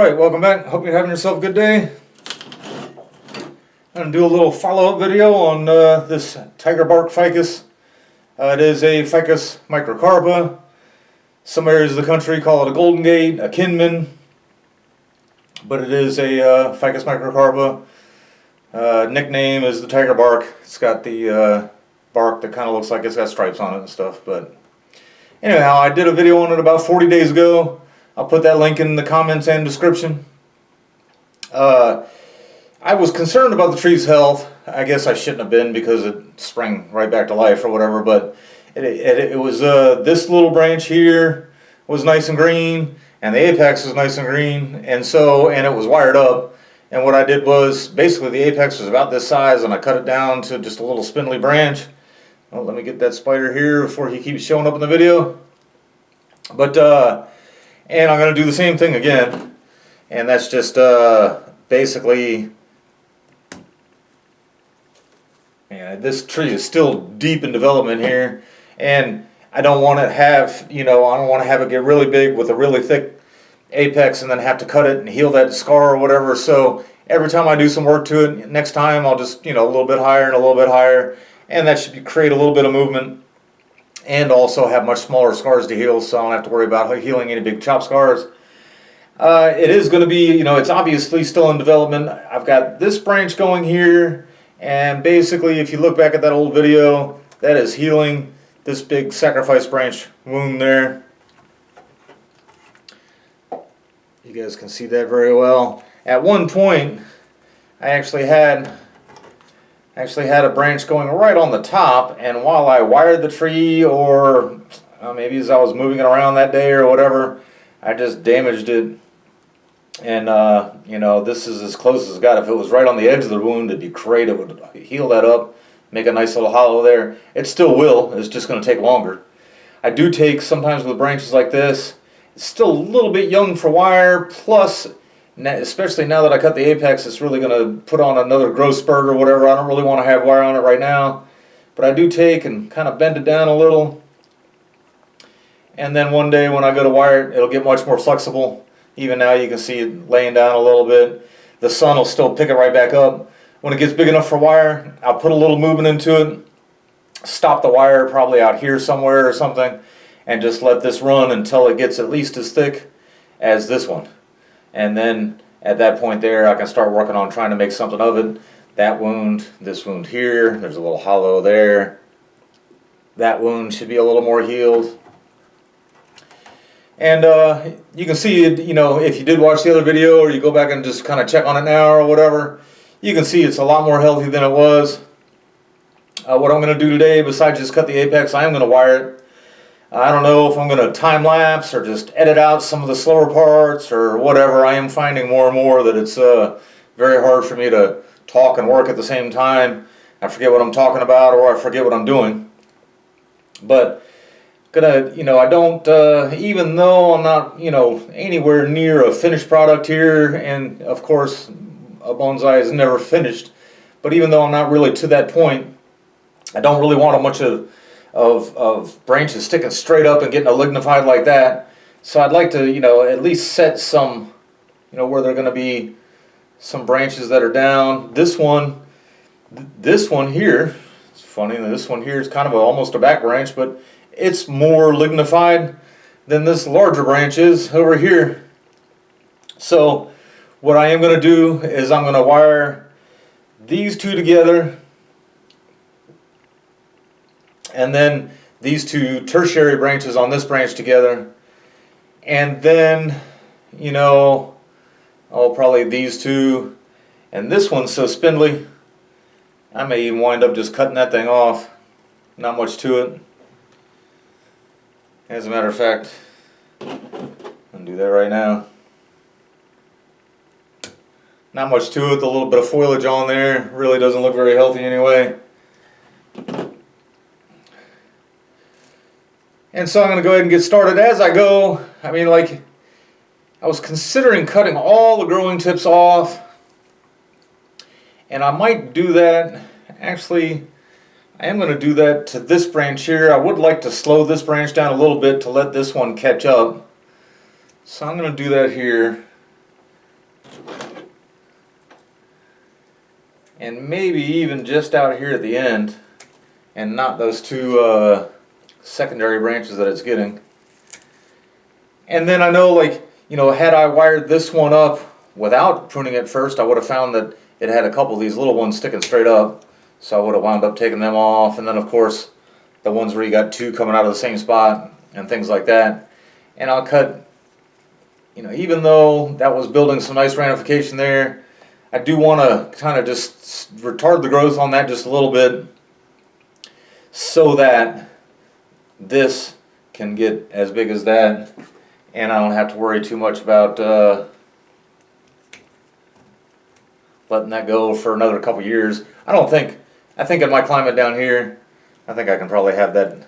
Alright, welcome back. Hope you're having yourself a good day. I'm going to do a little follow-up video on this tiger bark ficus. It is a ficus microcarpa. Some areas of the country call it a golden gate, a kinman, but it is a ficus microcarpa. Nickname is the tiger bark. It's got the bark that kind of looks like it's got stripes on it and stuff. But anyhow, I did a video on it about 40 days ago. I'll put that link in the comments and description. I was concerned about the tree's health. I guess I shouldn't have been because it sprang right back to life or whatever, but it was this little branch here was nice and green, and the apex was nice and green, and it was wired up. And what I did was, basically the apex was about this size, and I cut it down to just a little spindly branch. Oh, let me get that spider here before he keeps showing up in the video. But and I'm going to do the same thing again, and that's just basically, this tree is still deep in development here, and I don't want to have, I don't want to have it get really big with a really thick apex and then have to cut it and heal that scar or whatever. So every time I do some work to it, next time I'll just, a little bit higher and a little bit higher, and that should create a little bit of movement. And also have much smaller scars to heal, so I don't have to worry about healing any big chop scars. It is going to be, it's obviously still in development. I've got this branch going here, and basically if you look back at that old video, that is healing this big sacrifice branch wound there. You guys can see that very well. At one point, I actually had a branch going right on the top, and while I wired the tree, or maybe as I was moving it around that day or whatever, I just damaged it. And this is as close as it got. If it was right on the edge of the wound, it'd be great. It would heal that up, make a nice little hollow there. It still will. It's just going to take longer. I do take, sometimes with branches like this, it's still a little bit young for wire, plus especially now that I cut the apex, it's really going to put on another growth spurt or whatever. I don't really want to have wire on it right now, but I do take and kind of bend it down a little, and then one day when I go to wire it, it'll get much more flexible. Even now you can see it laying down a little bit. The sun will still pick it right back up. When it gets big enough for wire, I'll put a little movement into it, stop the wire probably out here somewhere or something, and just let this run until it gets at least as thick as this one. And then at that point there, I can start working on trying to make something of it. That wound, this wound here, there's a little hollow there. That wound should be a little more healed. And you can see it, if you did watch the other video, or you go back and just kind of check on it now or whatever, you can see it's a lot more healthy than it was. What I'm going to do today, besides just cut the apex, I am going to wire it. I don't know if I'm going to time lapse or just edit out some of the slower parts or whatever. I am finding more and more that it's very hard for me to talk and work at the same time. I forget what I'm talking about, or I forget what I'm doing. But I don't, even though I'm not, anywhere near a finished product here, and of course a bonsai is never finished, but even though I'm not really to that point, I don't really want a bunch of branches sticking straight up and getting lignified like that. So I'd like to, at least set some, where there are going to be some branches that are down. This one here, it's funny, this one here is kind of almost a back branch, but it's more lignified than this larger branch is over here. So what I am going to do is I'm going to wire these two together, and then these two tertiary branches on this branch together, and then probably these two, and this one's so spindly I may even wind up just cutting that thing off. Not much to it. As a matter of fact, I'll do that right now. Not much to it, a little bit of foliage on there, really doesn't look very healthy anyway. And so I'm going to go ahead and get started as I go. I was considering cutting all the growing tips off, and I might do that. Actually, I am going to do that to this branch here. I would like to slow this branch down a little bit to let this one catch up. So I'm going to do that here. and maybe even just out here at the end, and not those two secondary branches that it's getting. And then I know, like, you know, had I wired this one up without pruning it first, I would have found that it had a couple of these little ones sticking straight up, so I would have wound up taking them off. And then of course the ones where you got two coming out of the same spot and things like that. And I'll cut, you know, even though that was building some nice ramification there, I do want to kind of just retard the growth on that just a little bit so that this can get as big as that, and I don't have to worry too much about letting that go for another couple years. I think in my climate down here, I think I can probably have that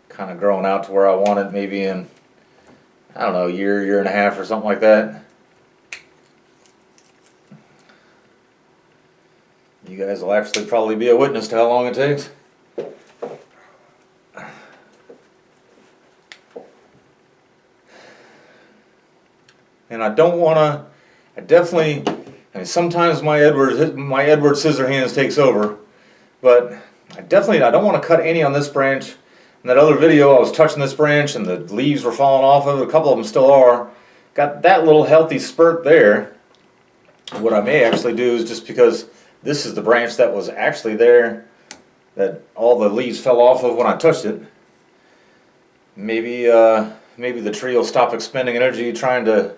kind of growing out to where I want it, maybe in, I don't know, year and a half or something like that. You guys will actually probably be a witness to how long it takes. And I don't want to, I mean, sometimes my Edward scissor hands takes over, but I don't want to cut any on this branch. In that other video, I was touching this branch and the leaves were falling off of it. A couple of them still are. Got that little healthy spurt there. What I may actually do is, just because this is the branch that was actually there, that all the leaves fell off of when I touched it, maybe the tree will stop expending energy trying to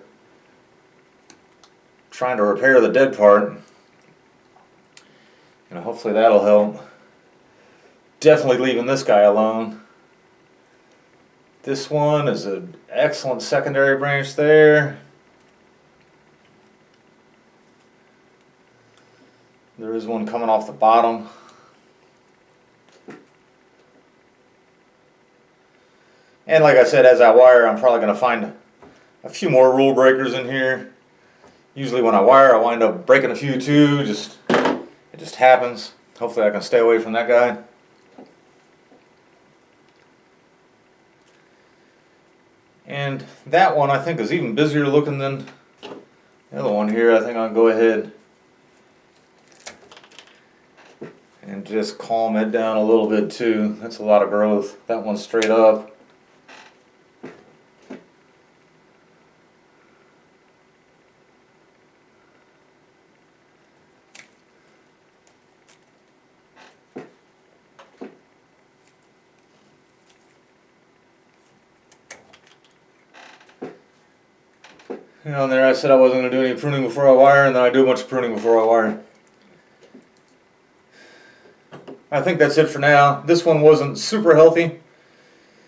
repair the dead part. And hopefully that'll help. Definitely leaving this guy alone. This one is an excellent secondary branch there. There is one coming off the bottom. And like I said, as I wire, I'm probably going to find a few more rule breakers in here. Usually when I wire, I wind up breaking a few too. It just happens. Hopefully I can stay away from that guy. And that one I think is even busier looking than the other one here. I think I'll go ahead and just calm it down a little bit too. That's a lot of growth. That one's straight up. You know, and there I said I wasn't going to do any pruning before I wire, and then I do a bunch of pruning before I wire. I think that's it for now. This one wasn't super healthy,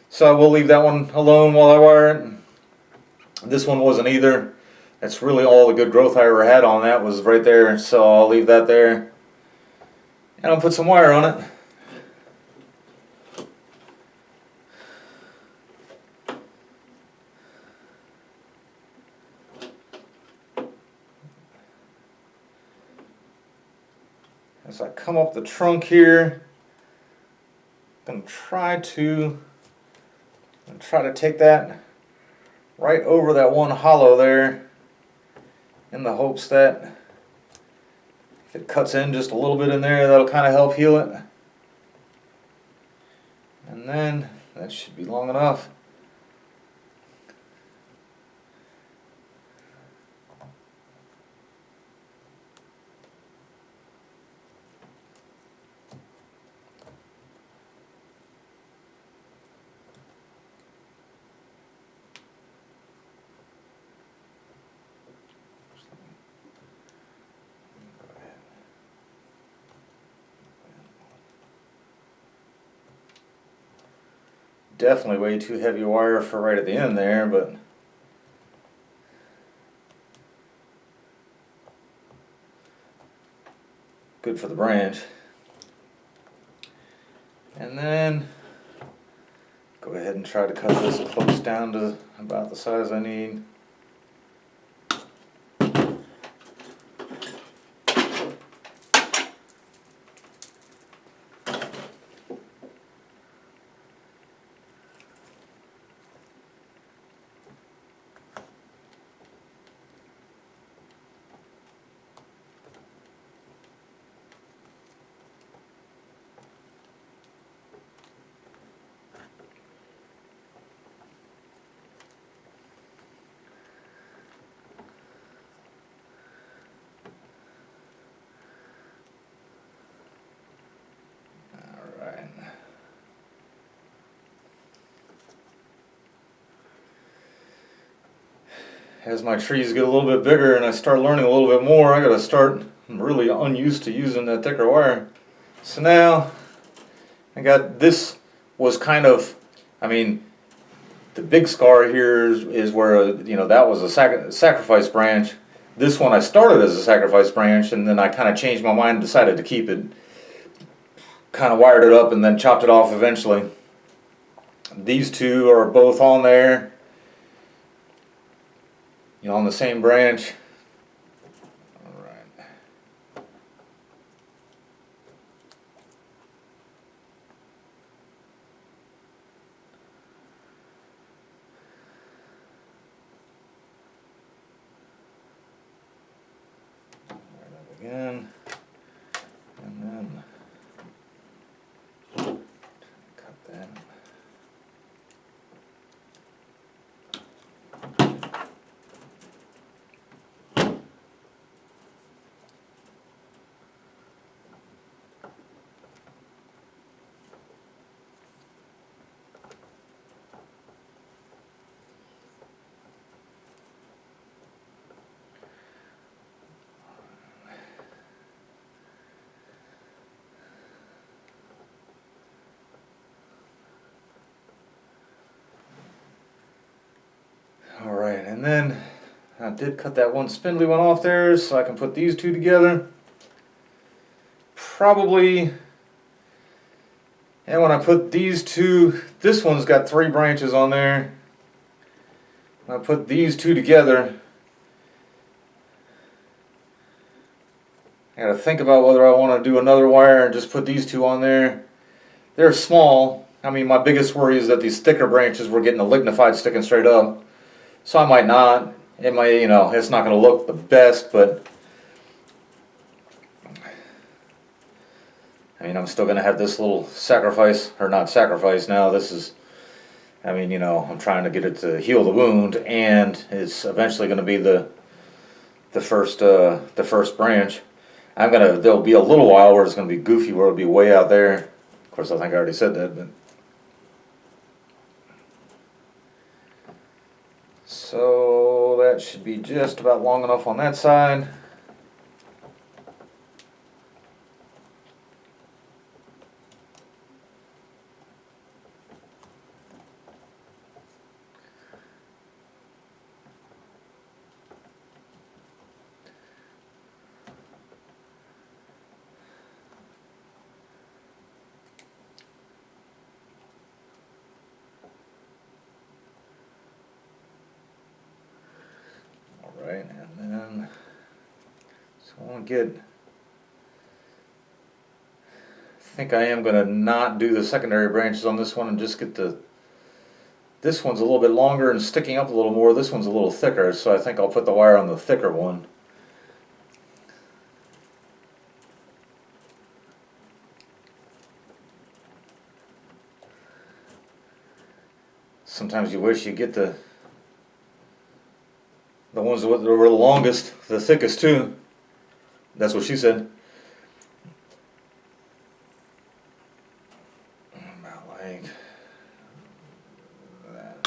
so I will leave that one alone while I wire it. This one wasn't either. That's really all the good growth I ever had on that was right there, so I'll leave that there. And I'll put some wire on it. As I come up the trunk here, I'm going to try to take that right over that one hollow there, in the hopes that if it cuts in just a little bit in there, that'll kind of help heal it. And then that should be long enough. Definitely way too heavy wire for right at the end there, but good for the branch. And then go ahead and try to cut this close down to about the size I need. as my trees get a little bit bigger and I start learning a little bit more, I gotta start. I'm really unused to using that thicker wire. So now I got this. Was kind of, I mean, the big scar here is where, that was a sacrifice branch. This one I started as a sacrifice branch, and then I kind of changed my mind and decided to keep it. Kind of wired it up and then chopped it off eventually. These two are both on there, on the same branch. All right. Again, and then cut that. Alright, and then I did cut that one spindly one off there so I can put these two together. Probably, and when I put these two, this one's got 3 branches on there. When I put these two together, I gotta think about whether I want to do another wire and just put these two on there. They're small. I mean, my biggest worry is that these thicker branches were getting a lignified sticking straight up. So I might not. It might, it's not going to look the best, but I mean, I'm still going to have this little sacrifice, or not sacrifice now. This is, I mean, I'm trying to get it to heal the wound, and it's eventually going to be the first branch. There'll be a little while where it's going to be goofy, where it'll be way out there. Of course, I think I already said that, but. So that should be just about long enough on that side. Right, and then, so I want to get, I think I am going to not do the secondary branches on this one and just get this one's a little bit longer and sticking up a little more, this one's a little thicker, so I think I'll put the wire on the thicker one. Sometimes you wish you get the ones that were the longest, the thickest too. That's what she said. About like that.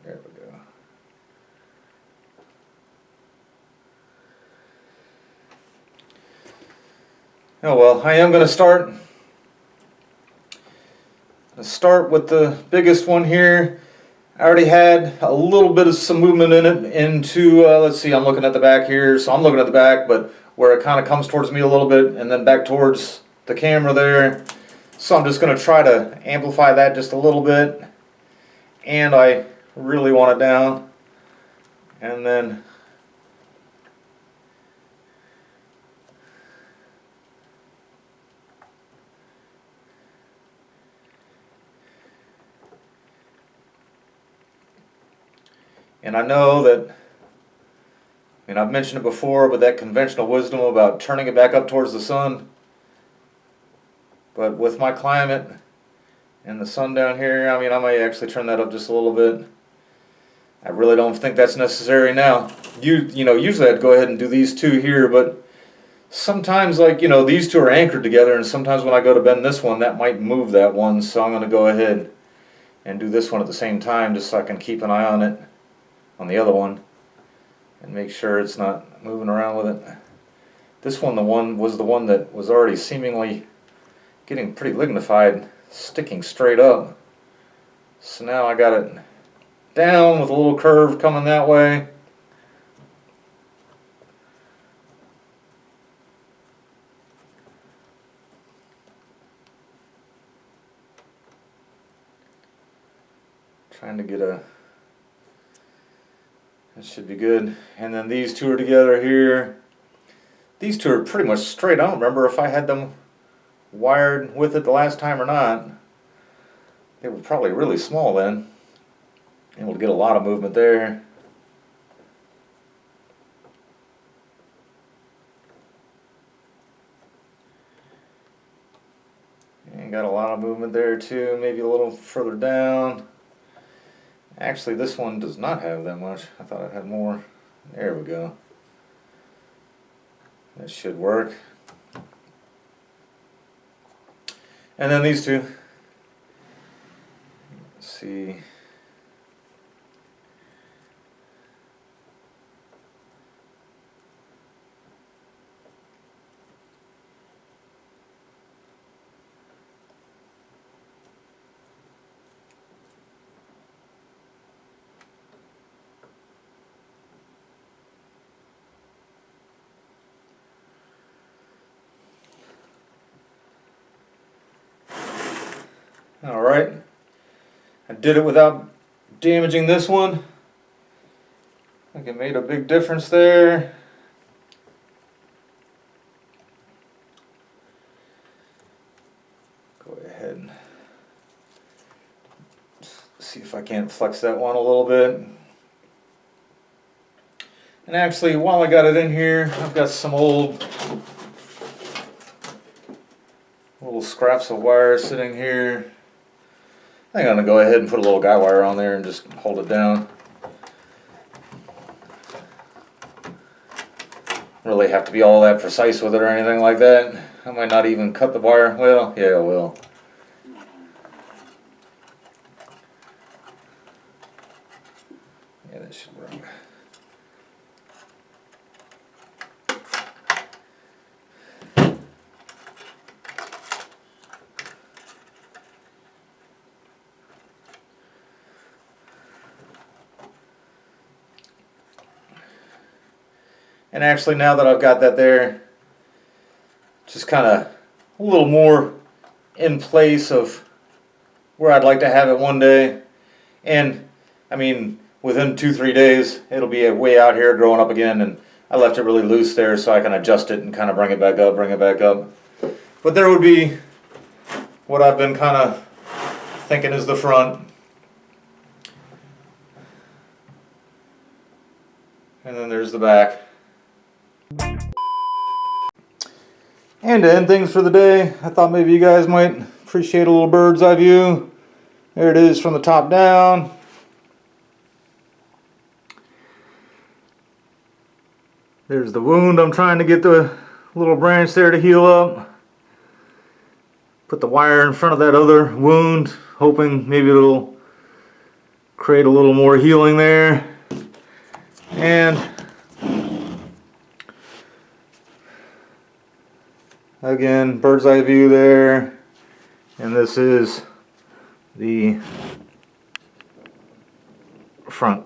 There we go. Oh well, I am going to start with the biggest one here. I already had a little bit of some movement in it into, let's see, I'm looking at the back here, so I'm looking at the back, but where it kind of comes towards me a little bit and then back towards the camera there. So I'm just going to try to amplify that just a little bit, and I really want it down, and then And I know that, I've mentioned it before, but that conventional wisdom about turning it back up towards the sun. But with my climate and the sun down here, I might actually turn that up just a little bit. I really don't think that's necessary now. Usually I'd go ahead and do these two here, but sometimes, these two are anchored together, and sometimes when I go to bend this one, that might move that one, so I'm going to go ahead and do this one at the same time, just so I can keep an eye on it, on the other one, and make sure it's not moving around with it. This one, was the one that was already seemingly getting pretty lignified, sticking straight up. So now I got it down with a little curve coming that way. Trying to get that should be good. And then these two are together here. These two are pretty much straight. I don't remember if I had them wired with it the last time or not. They were probably really small then. Able to get a lot of movement there. And got a lot of movement there too, maybe a little further down. Actually, this one does not have that much. I thought it had more. There we go. That should work. And then these two. Let's see. Alright, I did it without damaging this one. I think it made a big difference there. Go ahead and see if I can't flex that one a little bit. And actually, while I got it in here, I've got some old little scraps of wire sitting here. I think I'm going to go ahead and put a little guy wire on there and just hold it down. Really have to be all that precise with it or anything like that. I might not even cut the wire. Well, yeah, I will. Yeah, that should work. And actually, now that I've got that there, just kind of a little more in place of where I'd like to have it one day. And within 2-3 days, it'll be way out here growing up again. And I left it really loose there so I can adjust it and kind of bring it back up, But there would be what I've been kind of thinking is the front. And then there's the back. And to end things for the day, I thought maybe you guys might appreciate a little bird's eye view. There it is from the top down. There's the wound. I'm trying to get the little branch there to heal up. Put the wire in front of that other wound, hoping maybe it'll create a little more healing there. And again, bird's eye view there, and this is the front.